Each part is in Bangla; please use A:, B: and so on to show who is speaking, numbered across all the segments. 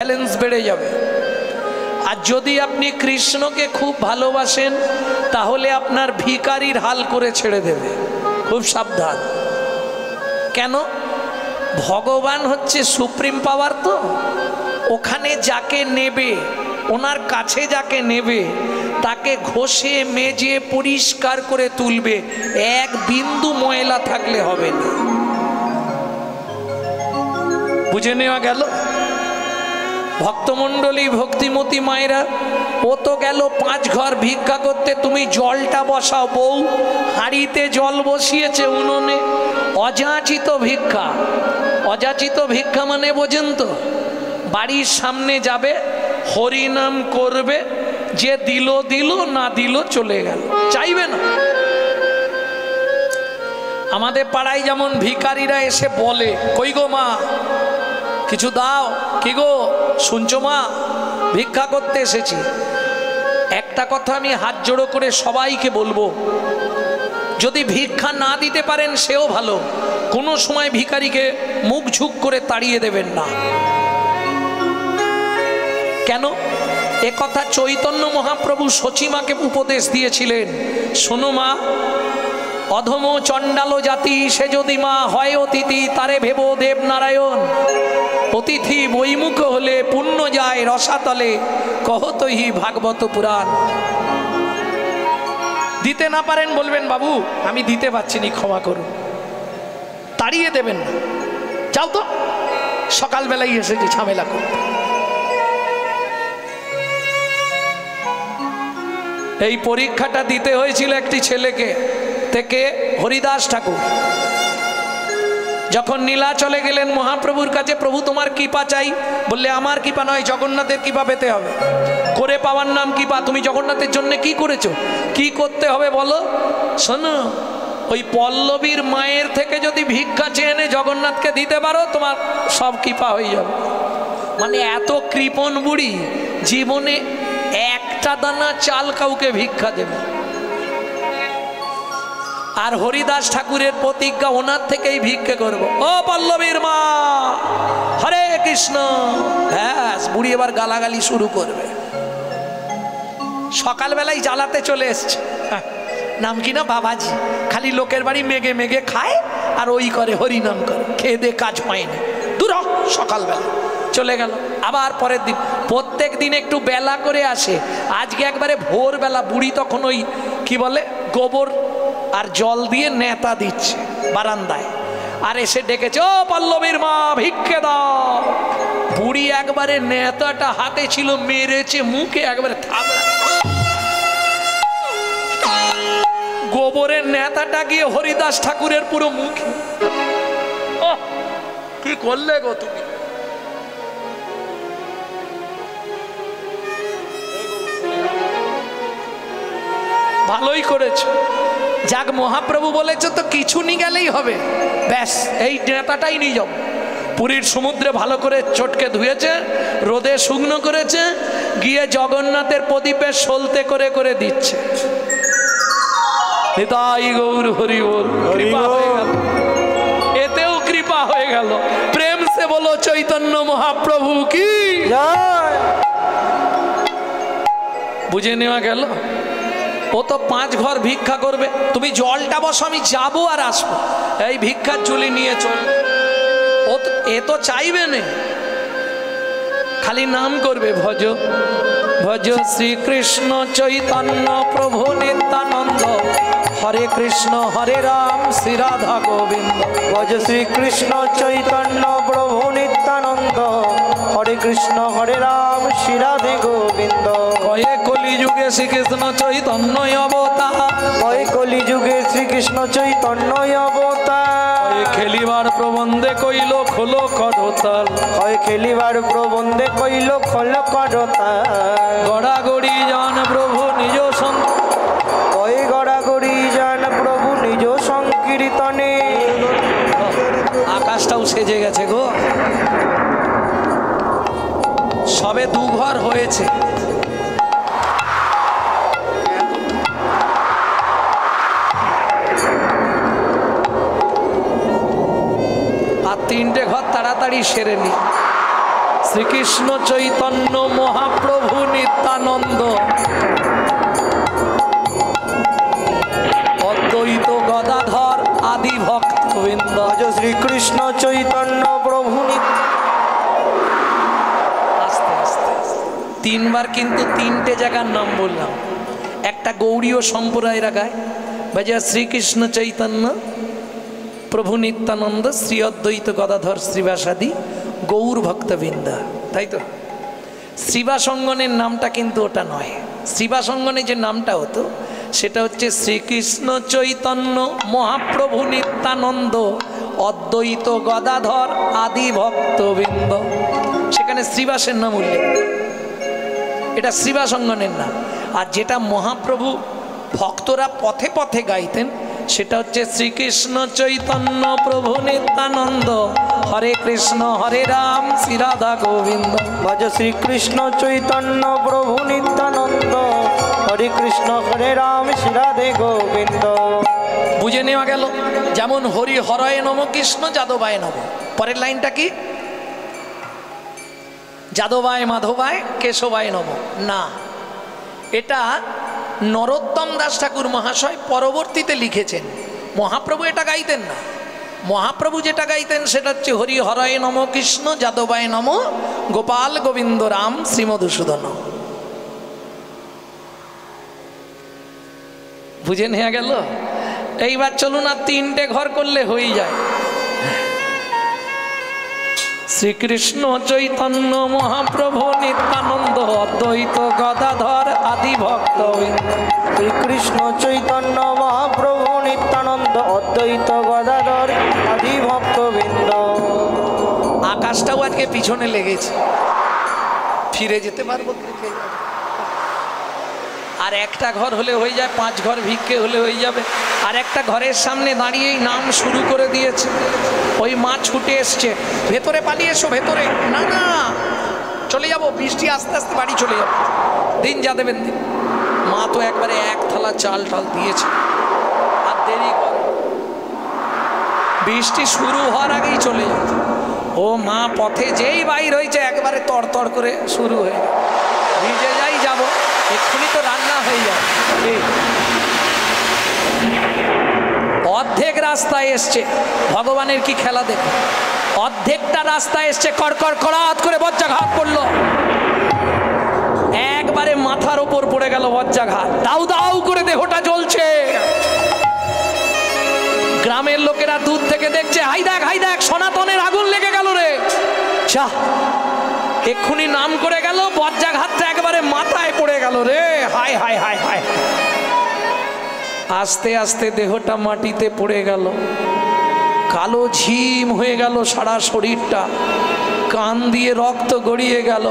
A: ব্যালেন্স বেড়ে যাবে। আর যদি আপনি কৃষ্ণকে খুব ভালোবাসেন তাহলে আপনার ভিখারির হাল করে ছেড়ে দেবে। খুব সাবধান। কেন? ভগবান হচ্ছে সুপ্রিম পাওয়ার, তো ওখানে যাকে নেবে, ওনার কাছে যাকে নেবে তাকে ঘষে মেজে পরিষ্কার করে তুলবে, এক বিন্দু ময়লা থাকলে হবে না। বুঝে নেওয়া গেল? ভক্তমণ্ডলী, ভক্তিমতী মায়েরা, ও তো গেল 5 ঘর ভিক্ষা করতে, তুমি জলটা বসাও। বউ হাঁড়িতে জল বসিয়েছে উনুনে। অযাচিত ভিক্ষা। অযাচিত ভিক্ষা মানে বোঝেন তো? বাড়ির সামনে যাবে, হরিনাম করবে, যে দিল দিল, না দিল চলে গেল, চাইবে না। আমাদের পাড়ায় যেমন ভিখারিরা এসে বলে, কই গো মা কিছু দাও। কি গো শুনছো মা, ভিক্ষা করতে এসেছি। একটা কথা আমি হাত জোড়ো করে সবাইকে বলবো, যদি ভিক্ষা না দিতে পারেন সেও ভালো, কোনো সময় ভিখারিকে মুখ ঝুঁক করে তাড়িয়ে দেবেন না। কেন? এ কথা চৈতন্য মহাপ্রভু সচিমাকে উপদেশ দিয়েছিলেন। শোনো মা, অধম চণ্ডাল জাতি সে যদি মা হয় অতিথি, তারে ভেব দেবনারায়ণ। অতিথি বৈমুখ হলে পুণ্য যায় রসাতলে, কহতহি ভাগবত পুরাণ। দিতে না পারেন বলবেন, বাবু আমি দিতে পারছি না, ক্ষমা করুন। তাড়িয়ে দেবেন না, যাও তো, সকালবেলায় এসেছে ঝামেলা করতে। এই পরীক্ষাটা দিতে হয়েছিল একটি ছেলেকে, থেকে হরিদাস ঠাকুর। যখন নীলাচলে গেলেন মহাপ্রভুর কাছে, প্রভু তোমার কৃপা চাই, বললে আমার কৃপা নয়, জগন্নাথের কৃপা পেতে হবে। করে পাওয়ার নাম কৃপা। তুমি জগন্নাথের জন্য কি করেছো? কি করতে হবে বলো? শোনো, ওই পল্লবীর মায়ের থেকে যদি ভিক্ষা চেয়ে এনে জগন্নাথকে দিতে পারো, তোমার সব কৃপা হয়ে যাবে। মানে এত কৃপণ বুড়ি, জীবনে একটা দানা চাল কাউকে ভিক্ষা দেবে। আর হরিদাস ঠাকুরের প্রতিজ্ঞা, ওনার থেকেই ভিক্ষে করব। ও পল্লবীর মা, হরে কৃষ্ণ। ব্যাস, বুড়ি এবার গালাগালি শুরু করবে। সকালবেলায় জ্বালাতে চলে এসছে। নাম কি না বাবাজি, খালি লোকের বাড়ি মেঘে মেঘে খায় আর ওই করে, হরিনাম করে, খেয়ে দে কাজ পায়নি। দূর সকালবেলা চলে গেল। আবার পরের দিন, প্রত্যেক দিন একটু বেলা করে আসে। আজকে একবারে ভোরবেলা। বুড়ি তখন ওই কি বলে, গোবর আর জল দিয়ে নেতা দিচ্ছে বারান্দায়। আর এসে ডেকেছে, ও পল্লবীর মা ভিক্ষে দাও। বুড়ি একবারে নেতাটা হাতে ছিল, মেরেছে মুখে, একবারে থাবড়া। গোবরের নেতাটা গিয়ে হরিদাস ঠাকুরের পুরো মুখে। কি করলে গো তুমি? ভালোই করেছো। যাক, মহাপ্রভু বলেছে তো কিছু নিয়ে গেলেই হবে। ব্যাস, এই নেতাটাই নিয়ে যাও। পুরীর সমুদ্রে ভালো করে চটকে ধুয়েছে, রোদে শুকনো করেছে, গিয়ে জগন্নাথের প্রদীপে সলতে করে করে দিচ্ছে। নিতাই গৌর হরি বল। কৃপা হয়ে গেল, এতেও কৃপা হয়ে গেল। প্রেম সে বলো চৈতন্য মহাপ্রভু কি জয়। বুঝে নেওয়া গেল? ও তো 5 ঘর ভিক্ষা করবে, তুমি জলটা বসো, আমি যাবো আর আসবো। এই ভিক্ষার ঝুলি নিয়ে চল। ও তো, এ তো চাইবে না, খালি নাম করবে, ভজ ভজ শ্রীকৃষ্ণ চৈতন্য প্রভু নিত্যানন্দ, হরে কৃষ্ণ হরে রাম শ্রী রাধা গোবিন্দ।
B: ভজ শ্রীকৃষ্ণ চৈতন্য প্রভু নিত্যানন্দ, হরে কৃষ্ণ হরে রাম শ্রী রাধে গোবিন্দ।
A: কয়ে কলিযুগে শ্রীকৃষ্ণ চৈতন্য অবতার,
B: কয়ে কলিযুগে শ্রীকৃষ্ণ চৈতন্য অবতার।
A: কয়ে খেলিবার প্রবন্ধে কইল খোলো করতাল,
B: কয়ে খেলিবার প্রবন্ধে কইল খোল করতাল।
A: গড়াগড়ি জান প্রভু নিজ
B: কয়ে গড়াগড়ি জান প্রভু নিজ সংকীর্তনে।
A: আকাশটাও সেজে গেছে গো। সবে 2 ঘর হয়েছে। আর 3টে ঘর তাড়াতাড়ি সেরে নি। শ্রীকৃষ্ণ চৈতন্য মহাপ্রভু নিত্যানন্দ অদ্বৈত গদাধর আদি ভক্তবৃন্দ।
B: শ্রীকৃষ্ণ চৈতন্য প্রভু
A: আস্তে আস্তে তিনবার কিন্তু তিনটে জায়গার নাম বললাম। একটা গৌড়ীয় সম্প্রদায়ের গায় বাজা শ্রীকৃষ্ণ চৈতন্য প্রভু নিত্যানন্দ শ্রী অদ্বৈত গদাধর শ্রীবাসাদি গৌর ভক্তবৃন্দা, তাই তো? শ্রীবাসঙ্গনের নামটা কিন্তু ওটা নয়। শ্রীবাসঙ্গনে যে নামটা হতো সেটা হচ্ছে শ্রীকৃষ্ণ চৈতন্য মহাপ্রভু নিত্যানন্দ অদ্বৈত গদাধর আদি ভক্তবৃন্দ। সেখানে শ্রীবাসের নাম উল্লেখ, এটা শ্রীবাসঙ্গনের নাম। আর যেটা মহাপ্রভু ভক্তরা পথে পথে গাইতেন সেটা হচ্ছে শ্রীকৃষ্ণ চৈতন্য প্রভু নিত্যানন্দ হরে কৃষ্ণ হরে রাম শ্রী রাধা গোবিন্দ।
B: ভজ শ্রীকৃষ্ণ চৈতন্য প্রভু নিত্যানন্দ হরে কৃষ্ণ হরে রাম শ্রী রাধে গোবিন্দ।
A: বুঝে নেওয়া গেল। যেমন হরি হরয়ে নম কৃষ্ণ যাদবায় নম। পরের লাইনটা কি? যাদবায় মাধবায় কেশবায় নম না, এটা নরোত্তম দাস ঠাকুর মহাশয় পরবর্তীতে লিখেছেন। মহাপ্রভু এটা গাইতেন না। মহাপ্রভু যেটা গাইতেন সেটা হচ্ছে হরি হরয়ে নম কৃষ্ণ যাদবায় নম গোপাল গোবিন্দ রাম শ্রীমধুসূদন। বুঝে নেওয়া গেল। এইবার চলুন আর তিনটে ঘর করলে হয়ে যায়। শ্রীকৃষ্ণ চৈতন্য মহাপ্রভু নিত্যানন্দ অদ্বৈত গদাধর আদি ভক্তবৃন্দ।
B: শ্রীকৃষ্ণ চৈতন্য মহাপ্রভু নিত্যানন্দ অদ্বৈত গদাধর আদি ভক্তবৃন্দ।
A: আকাশটাও আজকে পিছনে লেগেছে, ফিরে যেতে পারবো। আর একটা ঘর হলে হয়ে যায়, 5 ঘর ভিক্ষে হলে হয়ে যাবে। আর একটা ঘরের সামনে দাঁড়িয়েই নাম শুরু করে দিয়েছে। ওই মা ছুটে এসছে, ভেতরে পালিয়ে এসো ভেতরে। না না, চলে যাব, বৃষ্টি আস্তে আস্তে বাড়ি চলে যাবে, দিন যা দেবেন দিন। মা তো একবারে 1 থালা চাল টাল দিয়েছে। আর দেরি করে, বৃষ্টি শুরু হওয়ার আগেই চলে যাবে। ও মা পথে যেই বাইর হয়েছে একবারে তড়তড় করে শুরু হয়ে গেল। ভিজে যাই যাব, এক্ষুনি তো রান্না হয়ে যায়। অর্ধেক রাস্তায় এসছে, ভগবানের কি খেলা দেখো। অর্ধেকটা রাস্তায় এসছে, কড়কড় কড়াত করে বজ্রাঘাত পড়লো। একবারে মাথার ওপর পড়ে গেল বজ্রাঘাত, দাউ দাউ করে দেহটা জ্বলছে। গ্রামের লোকেরা দূর থেকে দেখছে, হাই দেখ সনাতনের আগুন লেগে গেল রে। যা, এক্ষুনি নাম করে গেল, বজ্রাঘাতটা একবারে মাথায় পড়ে গেল রে। হায় হায় হায় হায়। আস্তে আস্তে দেহটা মাটিতে পড়ে গেল, কালো ঝিম হয়ে গেল সারা শরীরটা, কান দিয়ে রক্ত গড়িয়ে গেল।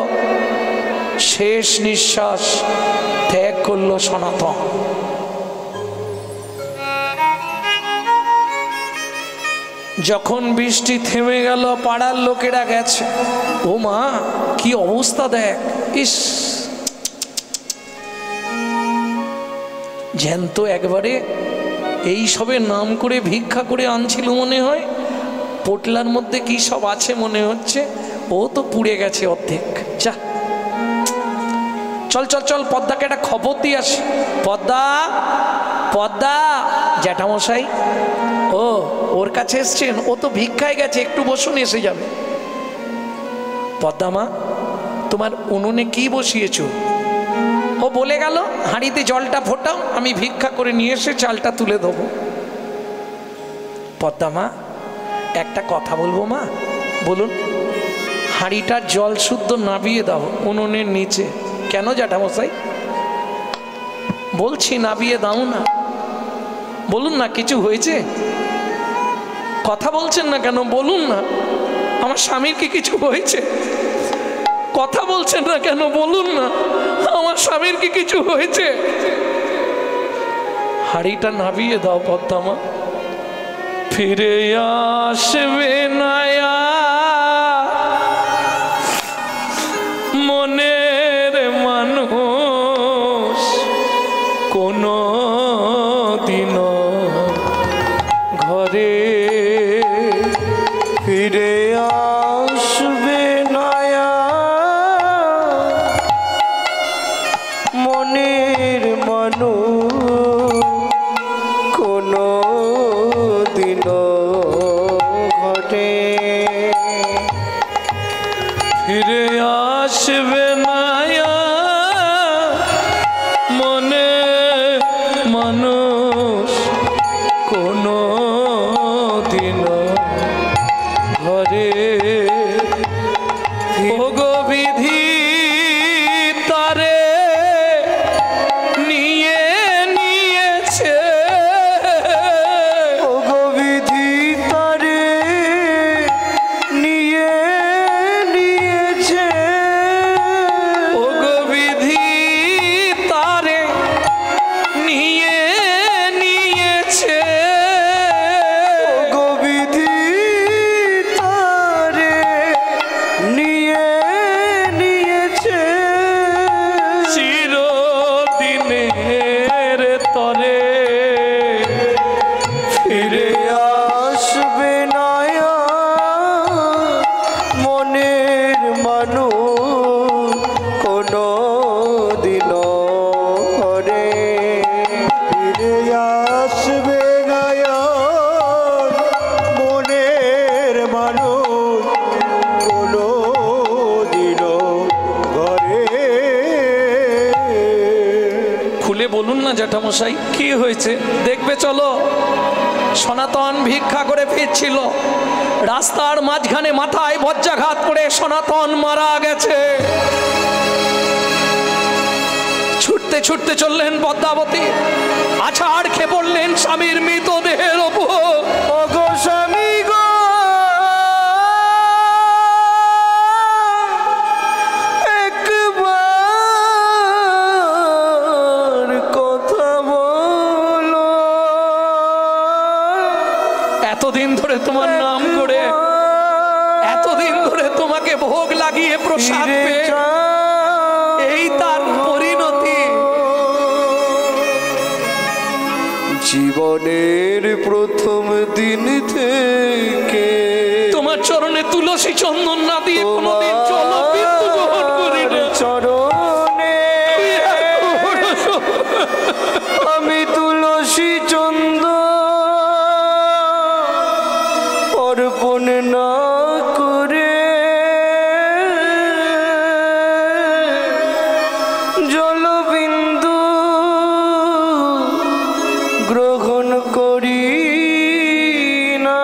A: শেষ নিঃশ্বাস ত্যাগ করলো সনাতন। যখন বৃষ্টি থেমে গেল, পাড়ার লোকেরা গেছে, ও মা কি অবস্থা দেখ। ইস, জ্যান্ত একবারে এই সবে নাম করে ভিক্ষা করে আনছিল মনে হয়। পোটলার মধ্যে কি সব আছে মনে হচ্ছে, ও তো পুড়ে গেছে অর্ধেক। যা, চল চল চল, পদ্মাকে একটা খবর দিয়ে আসি। পদ্মা পদ্মা, জ্যাঠামশাই ও ওর কাছে এসছেন, ও তো ভিক্ষায় গেছে, একটু বসুন, এসে যাবে। পদ্মা মা, তোমার উনুনে কি বসিয়েছো? ও বলে গেল, হাঁড়িতে জলটা ফোটাও, আমি ভিক্ষা করে নিয়ে এসে চালটা তুলে দেবো। পদ্মা মা, একটা কথা বলবো মা? বলুন। হাঁড়িটার জল শুদ্ধ নাবিয়ে দাও উনুনের নিচে। কেন জ্যাঠামশাই? বলছি নাবিয়ে দাও না। বলুন না, কিছু হয়েছে? কথা বলছেন না কেন? বলুন না, আমার স্বামীর কি কিছু হয়েছে? কথা বলছেন না কেন? বলুন না, আমার স্বামীর কি কিছু হয়েছে? হাড়িটা নাবিয়ে দাও পদ্মা মা। ফিরে আসবে না মনের মানুষ কোনো দিনও ঘরে।
B: ফিরে আসবে না
A: আসবে না মনে মানুষ কোনো দিন ঘরে ওগো বিধি তারে নিয়ে নিয়েছে
B: ওগো বিধি তারে নিয়ে নিয়েছে
A: ওগো বিধি তারে নিয়ে নিয়েছে
B: ওগো বিধি তারে নিয়ে নিয়েছে
A: চিরদিনের তরে ফিরে
B: আসবে না মনের মানুষ কোনো দিন ঘরে ফিরে আসবে না মনের মানুষ কোনো দিন ঘরে
A: খুলে বলুন না জ্যাঠামশাই কি হয়েছে দেখবে চলো সনাতন ভিক্ষা করে ফিরছিল রাস্তার মাঝখানে মাথায় বজ্রাঘাত করে সনাতন মারা গেছে ছুটতে ছুটতে চললেন পদ্মাবতী আছাড় খেয়ে পড়লেন স্বামীর মৃতদেহের ওপর
B: ওগো স্বামী গো একবার কথা বলো
A: এতদিন ধরে তোমার নাম করে এতদিন ধরে তোমাকে ভোগ লাগিয়ে প্রসাদ
B: ফিরে
A: পেয়ে
B: যাও।
A: এই তার পরিণতি
B: জীবনের প্রথম দিন থেকে
A: তোমার চরণে তুলসী চন্দন না দিয়ে কোনোদিন জলবিন্দু গ্রহণ করি না
B: চরণে আমি তুলসী চন্দন অর্পণ না করে জলবিন্দু গ্রহণ করি না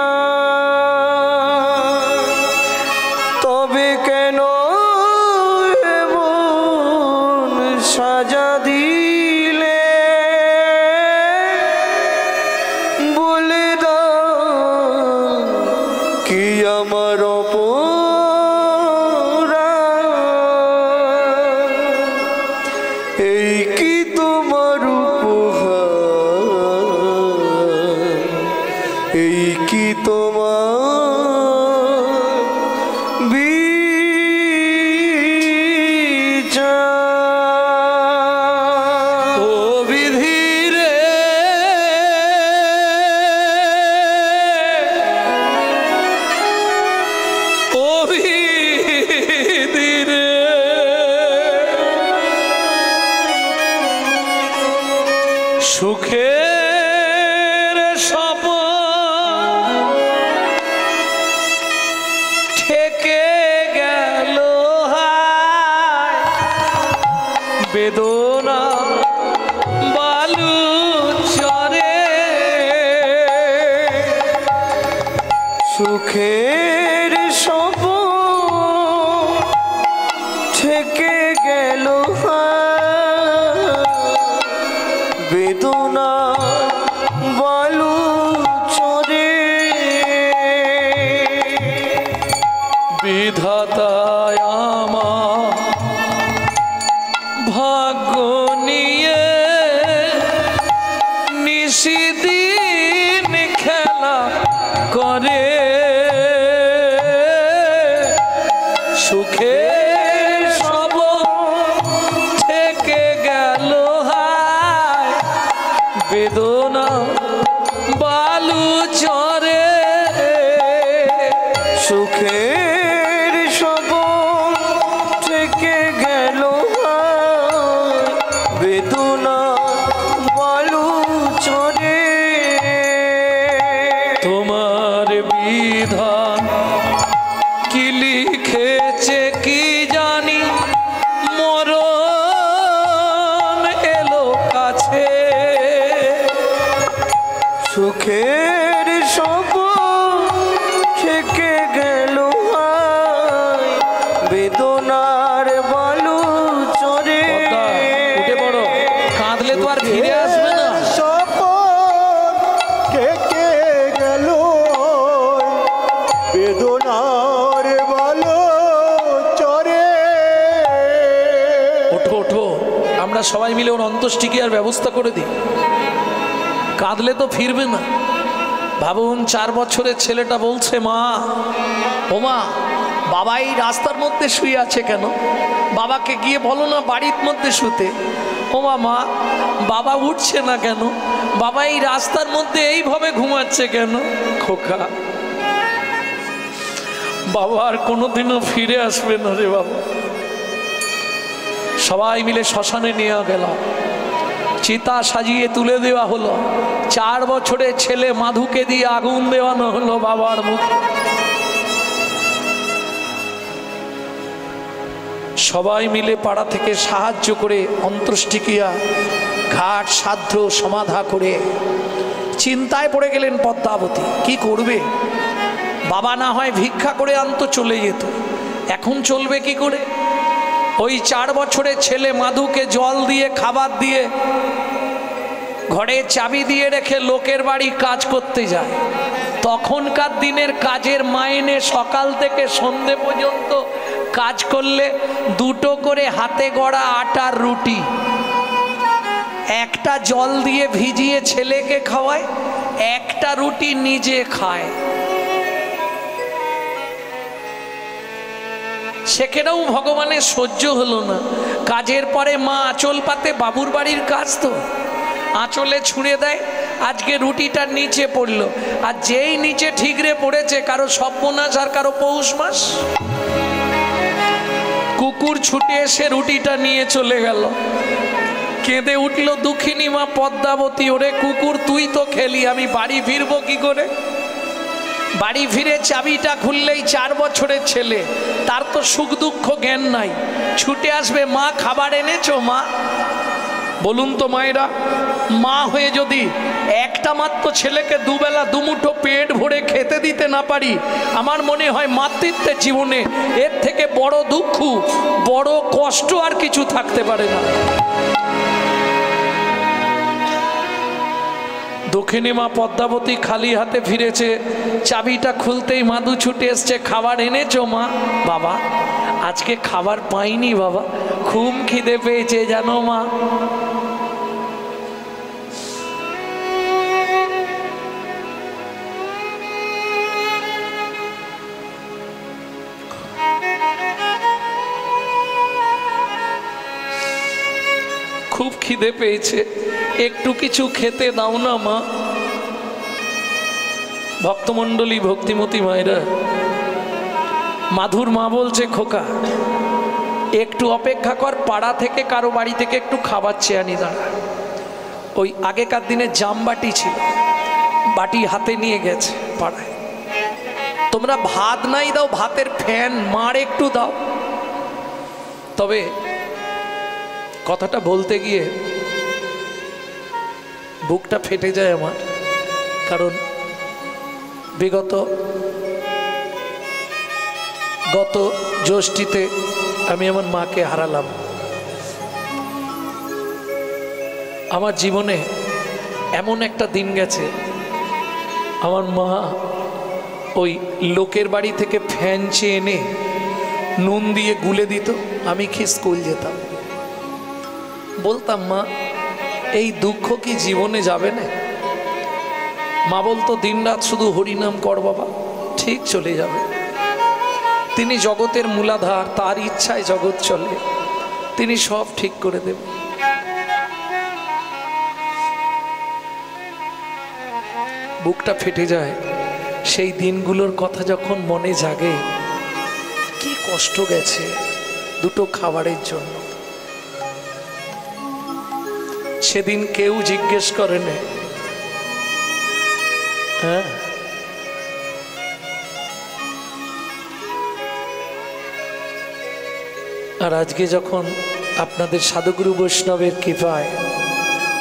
B: তবে কেন এমন সাজা দিলে বলে দাও কি আমার অপরাধ এই কি তোমার উপহার এই কি তোমার বিচার
A: ও বিধি রে ও বিধি রে সুখের সপন ঠেকে গেল হায় বেদনা বালু চরে
B: সুখের সপন থেকে গেল বেদনা বালু চরে
A: বিধাতায় আমার ভাগ্য নিয়ে নিশিদিন খেলা করে সুখের সব থেকে গেল হায় বেদনা বালু চরে
B: সুখের সপন থেকে গেল বেদনা বালু চরে
A: তোমার বিধান কি লিখেছে কি জানি
B: দুঃখের সব থেকে গেল বেদনার বালু চরে।
A: উঠে পড়ো, কাঁদলে তো আর ফিরে আসবে না।
B: থেকে গেল বেদনার বালু চরে।
A: ওঠো ওঠো, আমরা সবাই মিলে ওর অন্ত্যেষ্টিক্রিয়ার ব্যবস্থা করে দিই। কাঁদলে তো ফিরবে না। ভাবুন, 4 বছরের ছেলেটা বলছে, মা ও মা, বাবা এই রাস্তার মধ্যে শুয়ে আছে কেন? বাবাকে গিয়ে বলো না বাড়ির মধ্যে শুতে। ও মা, বাবা উঠছে না কেন? বাবা এই রাস্তার মধ্যে এইভাবে ঘুমাচ্ছে কেন? খোকা, বাবা আর কোনোদিনও ফিরে আসবে না রে বাবা। সবাই মিলে শ্মশানে নিয়ে গেলাম, চিতা সাজিয়ে তুলে দেওয়া হলো। 4 বছরের ছেলে মাধুকে দিয়ে আগুন দেওয়ানো হলো বাবার মুখে। সবাই মিলে পাড়া থেকে সাহায্য করে অন্ত্যেষ্টিক্রিয়া ঘাট সাধ্য সমাধা করে চিন্তায় পড়ে গেলেন পদ্মাবতী। কি করবে? বাবা না হয় ভিক্ষা করে আনতো, চলে যেত, এখন চলবে কি করে? ওই 4 বছরের ছেলে মাধুকে জল দিয়ে খাবার দিয়ে ঘরে চাবি দিয়ে রেখে লোকের বাড়ি কাজ করতে যায়। তখনকার দিনের কাজের মাইনে সকাল থেকে সন্ধে পর্যন্ত কাজ করলে 2টো করে হাতে গড়া আটার রুটি, একটা জল দিয়ে ভিজিয়ে ছেলেকে খাওয়ায়, একটা রুটি নিজে খায়। সেখানেও ভগবানের সহ্য হলো না। কাজের পরে মা আঁচল পাতে, বাবুর বাড়ির কাজ তো, আঁচলে ছুঁড়ে দেয়, আজকে রুটিটা নিচে পড়লো, আর যেই নিচে ঠিকরে পড়েছে কারো সর্বনাশ আর কারো পৌষ মাস। কুকুর ছুটে এসে রুটিটা নিয়ে চলে গেল। কেঁদে উঠল দুঃখিনী মা পদ্মাবতী, ওরে কুকুর তুই তো খেলি, আমি বাড়ি ফিরবো কি করে? বাড়ি ফিরে চাবিটা খুললেই 4 বছরের ছেলে, তার তো সুখ দুঃখ জ্ঞান নাই, ছুটে আসবে, মা খাবার এনেছো মা? বলুন তো মায়েরা, মা হয়ে যদি একটা মাত্র ছেলেকে দুবেলা দুমুঠো পেট ভরে খেতে দিতে না পারি, আমার মনে হয় মাতৃত্বের জীবনে এর থেকে বড় দুঃখ, বড় কষ্ট আর কিছু থাকতে পারে না। দক্ষিণী মা পদ্মাবতী খালি হাতে ফিরেছে। চাবিটা খুলতেই মাধু ছুটে এসছে, খাবার এনেছো মা? বাবা আজকে খাবার পাইনি বাবা, খুব খিদে পেয়েছে জানো মা। খুব খিদে পেয়েছে, একটু কিছু খেতে দাও না মা। ভক্তমণ্ডলী, ভক্তিমতী মায়েরা, মাধুর মা বলছে, খোকা একটু অপেক্ষা কর, পাড়া থেকে কারো বাড়ি থেকে একটু খাবার চেয়ে আনি দাঁড়া। ওই আগেকার দিনে জামবাটি ছিল, বাটি হাতে নিয়ে গেছে পাড়ায়। তোমরা ভাত নাই দাও, ভাতের ফ্যান মার একটু দাও। তবে কথাটা বলতে গিয়ে বুকটা ফেটে যায় আমার, কারণ গত জ্যৈষ্ঠীতে আমি আমার মাকে হারালাম। আমার জীবনে এমন একটা দিন গেছে, আমার মা ওই লোকের বাড়ি থেকে ফ্যান চেয়ে এনে নুন দিয়ে গুলে দিত, আমি খেয়ে স্কুল যেতাম। বলতাম, মা এই দুঃখ কি জীবনে যাবে না? মা বলতো, দিনরাত শুধু হরিনাম কর বাবা, ঠিক চলে যাবে। তিনি জগতের মূলাধার, তার ইচ্ছায় জগৎ চলে, তিনি সব ঠিক করে দেবেন। বুকটা ফেটে যায় সেই দিনগুলোর কথা যখন মনে জাগে। কি কষ্ট গেছে 2টো খাবারের জন্য। সেদিন কেউ জিজ্ঞেস করে না, হ্যাঁ আর আজকে যখন আপনাদের সাধুগুরু বৈষ্ণবের কৃপায়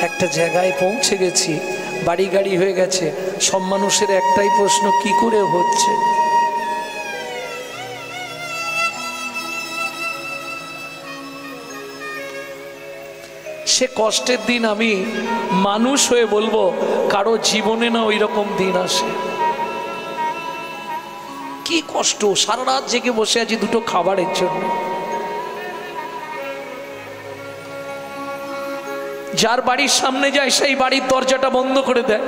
A: একটা জায়গায় পৌঁছে গেছি, বাড়ি গাড়ি হয়ে গেছে, সব মানুষের একটাই প্রশ্ন, কি করে হচ্ছে? সে কষ্টের দিন আমি মানুষ হয়ে বলবো, কারো জীবনে না ওই রকম দিন আসে। কি কষ্ট, সারা রাত জেগে বসে আছি দুটো খাবারের জন্য। যার বাড়ির সামনে যায় সেই বাড়ির দরজাটা বন্ধ করে দেয়।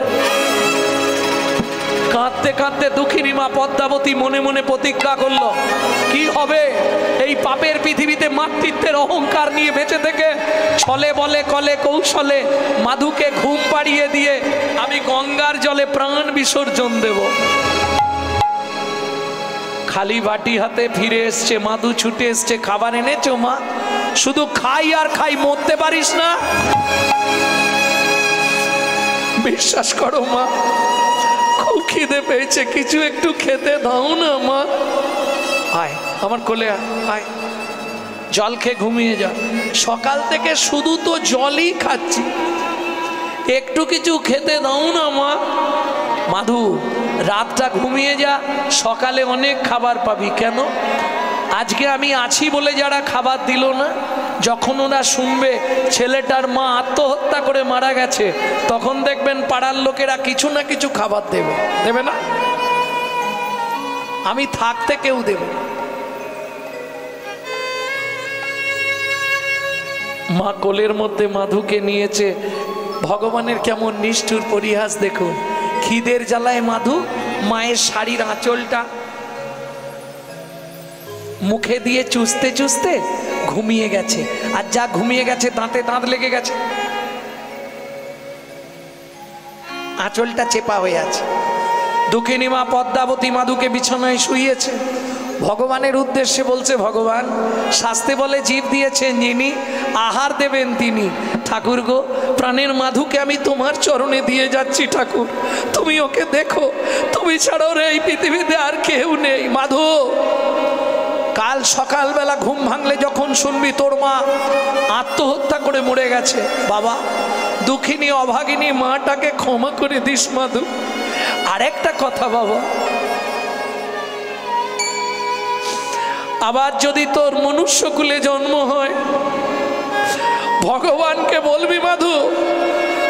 A: কাঁদতে কাঁদতে দুঃখিনী মা পদ্মাবতী মনে মনে প্রতিজ্ঞা করলো, কি হবে এই পাপের পৃথিবীতে মাতৃত্বের অহংকার নিয়ে বেঁচে থেকে ছলে বলে কলে কৌশলে মাধুকে ঘুম পাড়িয়ে দিয়ে আমি গঙ্গার জলে প্রাণ বিসর্জন দেব। খালি বাটি হাতে ফিরে এসছে মাধু, ছুটে এসছে, খাবার এনেছো মা? শুধু খাই আর খাই, মরতে পারিস না? বিশ্বাস করো মা, খুব খিদে পেয়েছে, কিছু একটু খেতে দাও না মা। আয় আমার কোলে আয়, জল খেয়ে ঘুমিয়ে যা। সকাল থেকে শুধু তো জলই খাচ্ছি, একটু কিছু খেতে দাও না মা। মাধু, রাতটা ঘুমিয়ে যা, সকালে অনেক খাবার পাবি। কেন? আজকে আমি আছি বলে যারা খাবার দিল না, যখন ওরা শুনবে ছেলেটার মা আত্মহত্যা করে মারা গেছে, তখন দেখবেন পাড়ার লোকেরা কিছু না কিছু খাবার দেবে, দেবে না? আমি থাকতে কেউ দেবে। মা কোলের মধ্যে মাধুকে নিয়েছে। ভগবানের কেমন নিষ্ঠুর পরিহাস দেখুন। খিদের জ্বালায় মাধু মায়ের শাড়ির আঁচলটা মুখে দিয়ে চুষতে চুষতে ঘুমিয়ে গেছে, আর যা ঘুমিয়ে গেছে দাঁতে দাঁত লেগে গেছে, আঁচলটা চেপা হয়ে আছে। দুঃখিনী মা পদ্মাবতী মাধুকে বিছানায় শুইয়েছে। ভগবানের উদ্দেশ্যে বলছে, ভগবান শাস্তে বলে জীব দিয়েছেন যিনি, আহার দেবেন তিনি। ঠাকুর গো, প্রাণের মাধুকে আমি তোমার চরণে দিয়ে যাচ্ছি ঠাকুর, তুমি ওকে দেখো, তুমি ছাড়াও এই পৃথিবীতে আর কেউ নেই। মাধু, কাল সকালবেলা ঘুম ভাঙলে যখন শুনবি তোর মা আত্মহত্যা করে মরে গেছে, বাবা দুঃখিনী অভাগিনী মাটাকে ক্ষমা করে দিস মাধু। আরেকটা কথা বাবা, আবার যদি তোর মনুষ্যকুলে জন্ম হয়, ভগবানকে বলবি মাধু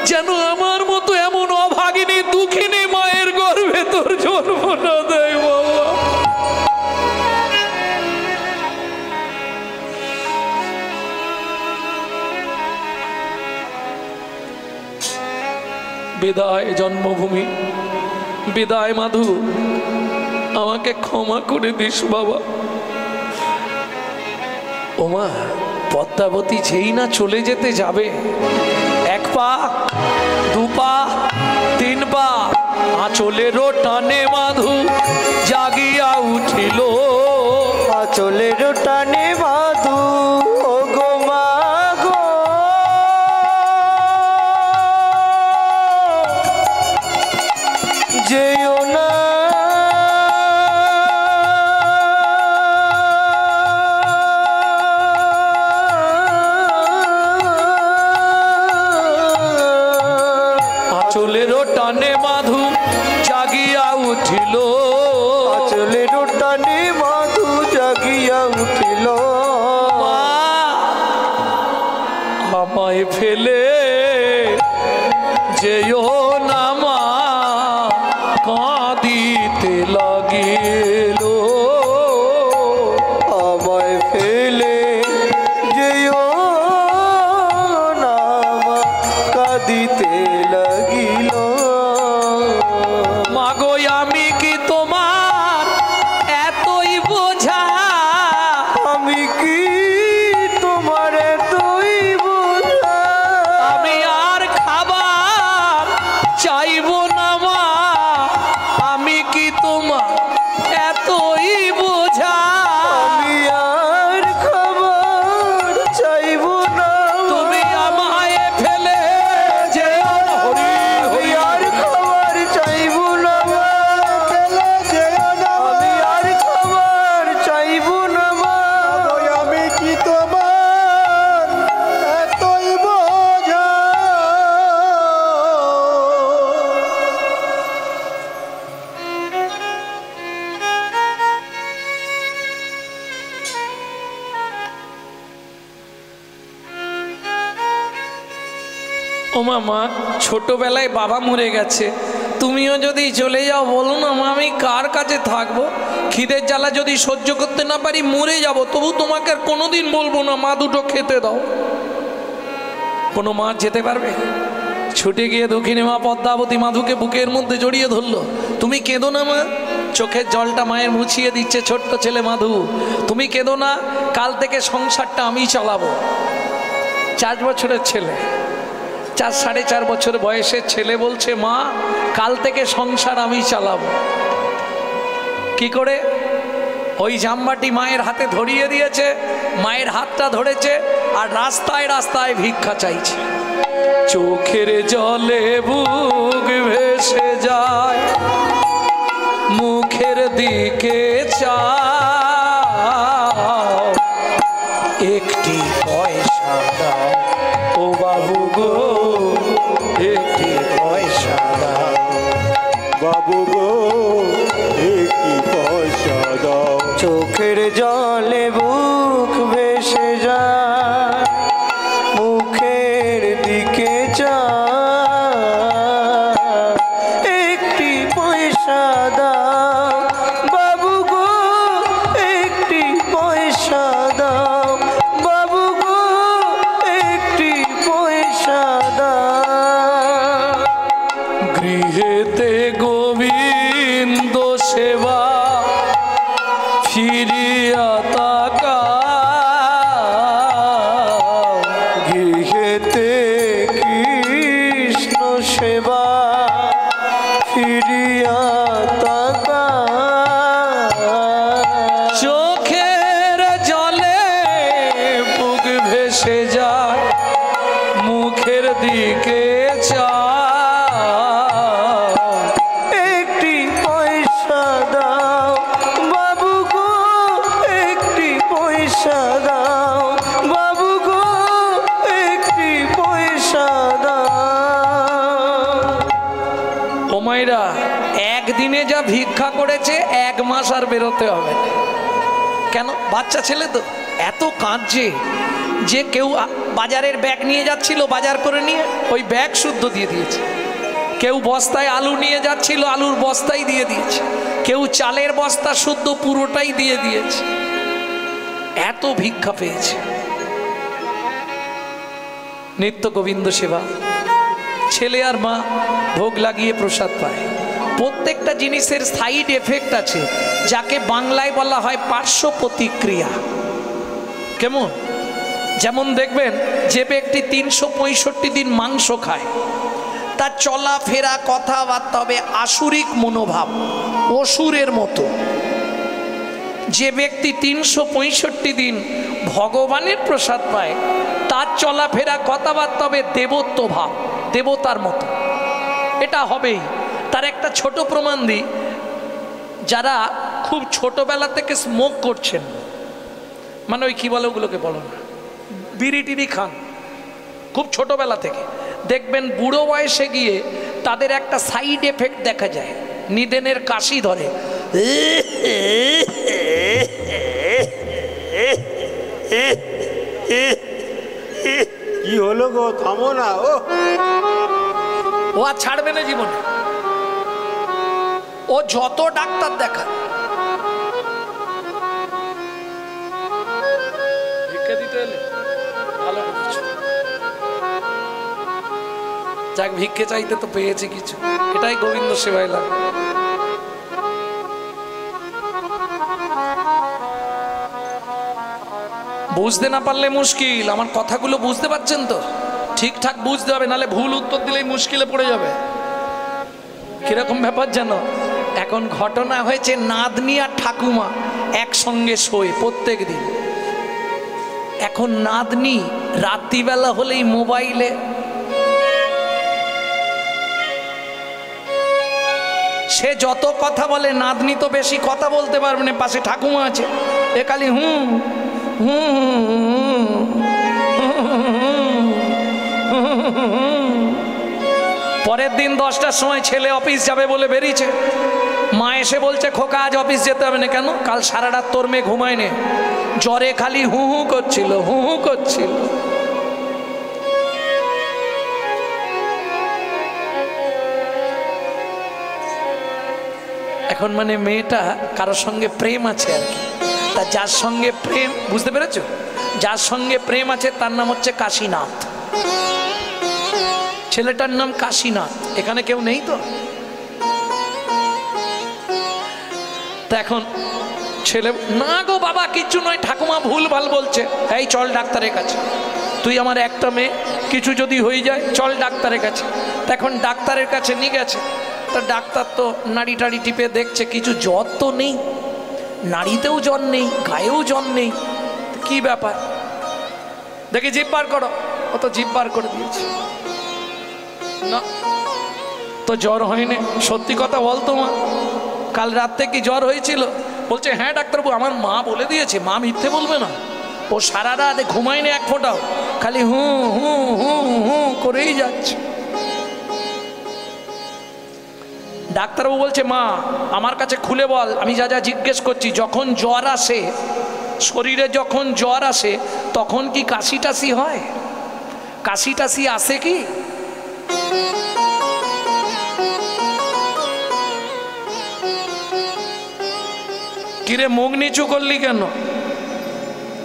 A: যেন আমার মতো এমন অভাগিনী দুঃখিনী মায়ের গর্ভে তোর জন্ম না দেয় বাবা। বিদায় জন্মভূমি, বিদায় মাধু, আমাকে ক্ষমা করে দিস বাবা। ওমা, পদ্মাবতী যেই না চলে যেতে যাবে, এক পা দু পা তিন পা আঁচলেরও টানে মাধু জাগিয়া উঠিল,
B: আঁচলেরও টানে মাধু ও গো মা গো, যেও না
A: আঁচলেরও টানে মাধু জাগিয়া উঠিল,
B: আঁচলেরও টানে মাধু জাগিয়া উঠিল।
A: আমায় ফেলে যেও না মা, কাঁদিতে লাগিল,
B: আমায় ফেলে যেও না মা, কাঁদিতে লাগিল।
A: মাগো আমি কি তোমার এতই বোঝা,
B: আমি কি তোমার এতই বোঝা,
A: আমি আর খাবার চাই ও মা, ছোটবেলায় বাবা মরে গেছে, তুমিও যদি চলে যাও বলো না মা, আমি কার কাছে থাকবো? খিদের জ্বালা যদি সহ্য করতে না পারি মরে যাব, তবু তোমাকে আর কোনোদিন বলবো না মা দুটো খেতে দাও। কোনো মা যেতে পারবে? ছুটে গিয়ে দক্ষিণে মা পদ্মাবতী মাধুকে বুকের মধ্যে জড়িয়ে ধরলো। তুমি কেঁদো না মা, চোখের জলটা মায়ের মুছিয়ে দিচ্ছে ছোট্ট ছেলে মাধু। তুমি কেঁদো না, কাল থেকে সংসারটা আমি চালাবো। 4 বছরের ছেলে, 4-4.5 বছর বয়সের ছেলে বলছে মা কাল থেকে সংসার আমি চালাবো। কি করে? ওই জামবাটি মায়ের হাতে ধরিয়ে দিয়েছে, মায়ের হাতটা ধরেছে আর রাস্তায় রাস্তায় ভিক্ষা চাইছে। চোখের জলে বুক ভেসে যায়, মুখের দিকে চাও, একটি পয়সা দাও ও বাবু গো, একটি পয়সা দাও
C: বাবু গো, একটি পয়সা দাও।
B: চোখের জলে বুক ভেসে যায়, মুখের দিকে চায়, একটি পয়সা দাও বাবু গো, একটি পয়সা দাও বাবু গো, একটি পয়সা দাও।
A: গৃহেতে গোবিন্দ সেবা ফিরিয়া তাকাও,
B: গৃহেতে কৃষ্ণ সেবা ফিরিয়া তাকাও।
A: চোখের জলে বুক ভেসে যায়, মুখের দিকে চাও,
B: একটি পয়সা দাও বাবু গো, একটি পয়সা দাও বাবু গো, একটি পয়সা দাও।
A: ও মায়েরা, একদিনে যা ভিক্ষা করেছে 1 মাস আর বেরোতে হবে না। কেন? বাচ্চা ছেলে তো এত কাঁদছে যে কেউ বাজারের ব্যাগ নিয়ে যাচ্ছিল, বাজার করে নিয়ে ওই ব্যাগ শুদ্ধ দিয়ে দিয়েছে। কেউ বস্তায় আলু নিয়ে যাচ্ছিল, আলুর বস্তাই দিয়ে দিয়েছে। কেউ চালের বস্তা শুদ্ধ পুরোটাই দিয়ে দিয়েছে। এত ভিক্ষা পেয়েছে। নিত্য গোবিন্দ সেবা, ছেলে আর মা ভোগ লাগিয়ে প্রসাদ পায়। প্রত্যেকটা জিনিসের সাইড এফেক্ট আছে, যাকে বাংলায় বলা হয় পার্শ্ব প্রতিক্রিয়া। কেমন? যেমন দেখবেন যে ব্যক্তি 365 দিন মাংস খায়, তার চলাফেরা কথাবার্তা হবে আসুরিক মনোভাব, অসুরের মতো। যে ব্যক্তি 365 দিন ভগবানের প্রসাদ পায়, তার চলাফেরা কথাবার্তা হবে দেবত্ব ভাব, দেবতার মতো। এটা হবেই। তার একটা ছোট প্রমাণ দিই, যারা খুব ছোটবেলা থেকে স্মোক করছেন, মানে ওই কী বলে ওগুলোকে বলো না, বিড়ি টিড়ি খান খুব ছোটবেলা থেকে, দেখবেন বুড়ো বয়সে গিয়ে তাদের একটা সাইড এফেক্ট দেখা যায়, নিদেনের কাশি ধরে।
C: কি হলো গো, থামো না।
A: ও আর ছাড়বে না জীবনে। ও যত ডাক্তার দেখা, ভিক্ষা দিতে এলে ভালো করেছো। যাক, ভিক্ষে চাইতে তো পেয়েছে কিছু, এটাই গোবিন্দ সেবায় লাগে। বুঝতে না পারলে মুশকিল। আমার কথাগুলো বুঝতে পারছেন তো? ঠিকঠাক বুঝতে হবে, নাহলে ভুল উত্তর দিলেই মুশকিলে পড়ে যাবে। কিরকম ব্যাপার জানো? এখন ঘটনা হয়েছে, নাতনি আর ঠাকুমা একসঙ্গে শোয় প্রত্যেক দিন। এখন নাতনি রাত্রিবেলা হলেই মোবাইলে, সে যত কথা বলে, নাতনি তো বেশি কথা বলতে পারবে না, পাশে ঠাকুমা আছে, এ খালি হুম হুম। পরের দিন 10টার সময় ছেলে অফিস যাবে বলে বেরিয়েছে, মা এসে বলছে খোকা আজ অফিস যেতে হবে না। কেন? কাল সারা রাত তোর মেয়ে ঘুমায়নি, জ্বরে খালি হু হু করছিল, হু হু করছিল। এখন মানে মেয়েটা কারোর সঙ্গে প্রেম আছে আর কি, তা যার সঙ্গে প্রেম, বুঝতে পেরেছো, যার সঙ্গে প্রেম আছে তার নাম হচ্ছে কাশীনাথ, ছেলেটার নাম কাশীনাথ। এখানে কেউ নেই তো? তা এখন ছেলে, না গো বাবা কিচ্ছু নয়, ঠাকুমা ভুল ভাল বলছে, এই চল ডাক্তারের কাছে, তুই আমার একটা মেয়ে, কিছু যদি হয়ে যায় চল ডাক্তারের কাছে। তা এখন ডাক্তারের কাছে নিয়ে গেছে, তা ডাক্তার তো নাড়ি টাড়ি টিপে দেখছে কিছু জ্বর তো নেই, নাড়িতেও জ্বর নেই, গায়েও জ্বর নেই, কি ব্যাপার, দেখি জিভ বার করো, ও তো জিভ বার করে দিয়েছে, না তো জ্বর হয়নি। সত্যি কথা বলতো মা, কাল রাতে কি জ্বর হয়েছিল? বলছে হ্যাঁ ডাক্তারবাবু, আমার মা বলে দিয়েছে, মা মিথ্যে বলবে না, ও সারা রাত ঘুমায়নি এক ফোঁটাও, খালি হু হু হু হু করেই যাচ্ছে। ডাক্তারবাবু বলছে মা আমার কাছে খুলে বল, আমি যা যা জিজ্ঞেস করছি, যখন জ্বর আসে, শরীরে যখন জ্বর আসে তখন কি কাশি টাশি হয়? কাশি টাশি আসে কি? কিরে মুখ নিচু করলি কেন?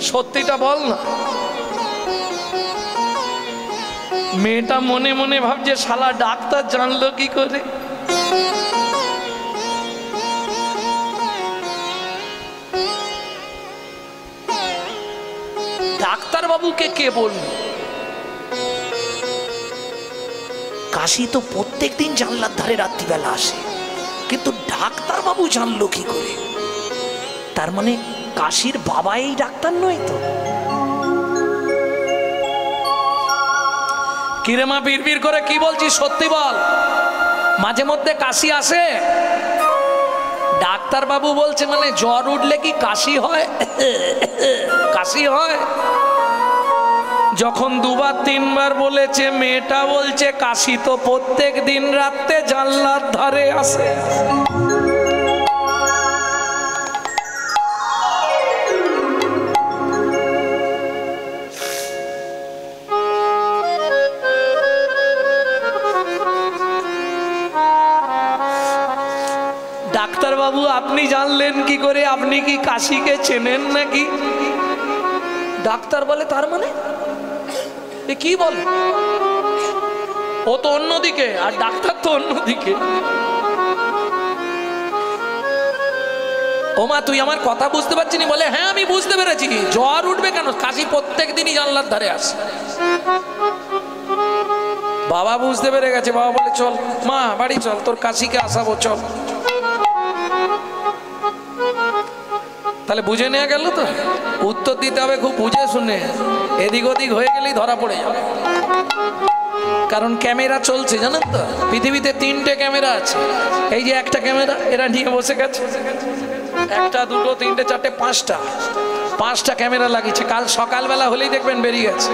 A: সত্যিটা বল না। মেয়েটা মনে মনে ভাবছে শালা ডাক্তার জানলো কি করে। ডাক্তার বাবুকে কে বলল? কাশি তো প্রত্যেক দিন জানলার ধারে রাত্রিবেলা আসে, কিন্তু ডাক্তার বাবু জানলো কি করে? তার মানে কাশির বাবা এই ডাক্তার নয় তো? কিরে মা বিড়বিড় করে কি বলছিস, সত্যি বল, মাঝে মধ্যে কাশি আসে? ডাক্তার বাবু বলছে মানে জ্বর উঠলে কি কাশি হয়? কাশি হয়। যখন দুবার তিনবার বলেছে, মেয়েটা বলছে কাশি তো প্রত্যেক দিন রাতে জানলার ধারে আসে। ডাক্তার বাবু আপনি জানলেন কি করে? আপনি কি কাশিকে চেনেন নাকি? ডাক্তার বলে তার মানে কি বল, ও তো অন্যদিকে আর ডাক্তার তো অন্যদিকে। ও মা তুই আমার কথা বুঝতে পারছিস? বলে হ্যাঁ আমি বুঝতে পেরেছি, জ্বর উঠবে কেন, কাশি প্রত্যেক দিনই জানলার ধারে আসে। বাবা বুঝতে পেরে গেছে, বাবা বলে চল মা বাড়ি চল, তোর কাশিকে আসাবো চল। তাহলে বুঝে নেওয়া গেল তো, উত্তর দিতে হবে খুব বুঝে শুনে, এদিক ওদিক হয়ে গেলেই ধরা পড়ে যাবে। কারণ ক্যামেরা চলছে জানেন তো, পৃথিবীতে 3টে ক্যামেরা আছে। এই যে একটা ক্যামেরা এরা নিয়ে বসে গেছে, একটা দুটো তিনটে চারটে পাঁচটা ক্যামেরা লাগিয়েছে। কাল সকালবেলা হলেই দেখবেন বেরিয়ে গেছে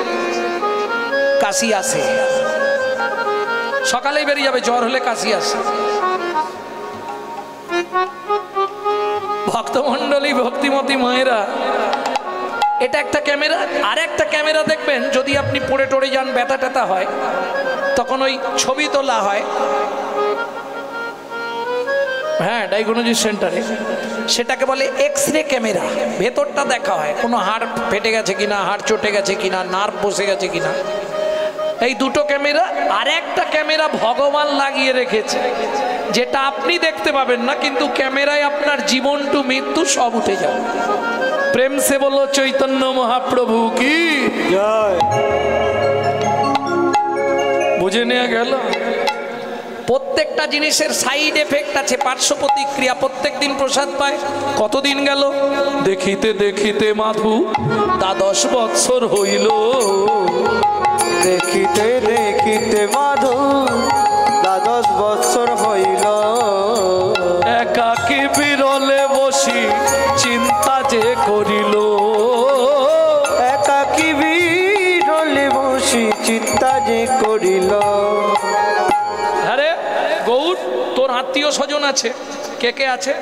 A: কাশি আসে, সকালেই বেরিয়ে যাবে জ্বর হলে কাশি আসে। ভক্তমণ্ডলী ভক্তিমতী মায়েরা, এটা একটা ক্যামেরা। আর একটা ক্যামেরা দেখবেন যদি আপনি পড়ে টড়ে যান, ব্যথা ট্যাথা হয়, তখন ওই ছবি তোলা হয়, হ্যাঁ ডায়াগনোস্টিক সেন্টারে, সেটাকে বলে এক্স-রে ক্যামেরা। ভেতরটা দেখা হয়, কোনো হাড় ফেটে গেছে কিনা, হাড় চটে গেছে কিনা, নার্ভ বসে গেছে কিনা। এই দুটো ক্যামেরা। আর একটা ক্যামেরা ভগবান লাগিয়ে রেখেছে, যেটা আপনি দেখতে পাবেন না, কিন্তু ক্যামেরায় আপনার জীবন টু মৃত্যু সব উঠে যাবে। প্রেম সে বলো চৈতন্য মহাপ্রভু কি জয়। বুঝে নেওয়া গেল? প্রত্যেকটা জিনিসের সাইড এফেক্ট আছে, পার্শ্ব প্রতিক্রিয়া। প্রত্যেক দিন প্রসাদ পায়, কতদিন গেল? দেখিতে দেখিতে মাধু 10 বৎসর হইল,
B: দেখিতে দেখিতে মাধু 10 বৎসর হইল।
A: একাকী বিরলে বসি চিন্তা যে করিল,
B: একাকী বিরলে বসি চিন্তা যে করিল।
A: আরে গৌর, তোর আত্মীয় স্বজন আছে, কে কে আছে?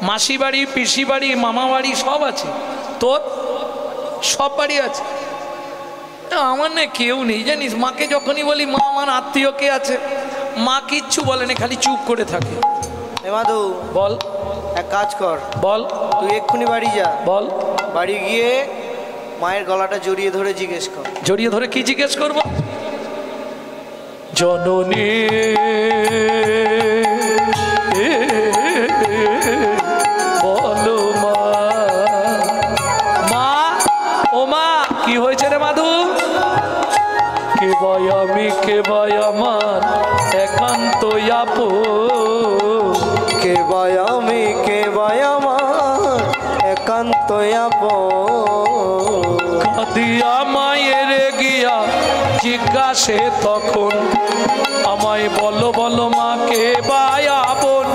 A: মাসি বাড়ি, পিসি বাড়ি, মামা বাড়ি সব আছে, তোর সব বাড়ি আছে। আমার না কেউ নেই জানিস। মাকে যখনই বলি মা আমার আত্মীয় কে আছে, মা কিচ্ছু বলে না, খালি চুপ করে থাকে।
B: এ মাধু,
A: বল
B: এক কাজ কর,
A: বল
B: তুই এক্ষুনি বাড়ি যা,
A: বল।
B: বাড়ি গিয়ে মায়ের গলাটা জড়িয়ে ধরে জিজ্ঞেস কর।
A: জড়িয়ে ধরে কি জিজ্ঞেস করব? জননী বলো মা। মা, ও মা, কি হয়েছে রে মাধু? কে ভাই আমি, কে ভাই আমার একান্ত আপন।
B: কে ভাই আমি, কে ভাই আমার একান্ত আপন।
A: কাঁদিয়া মায়ের গিয়া জিজ্ঞাসে তখন, আমায় বলো বলো মা কে ভাই আপন।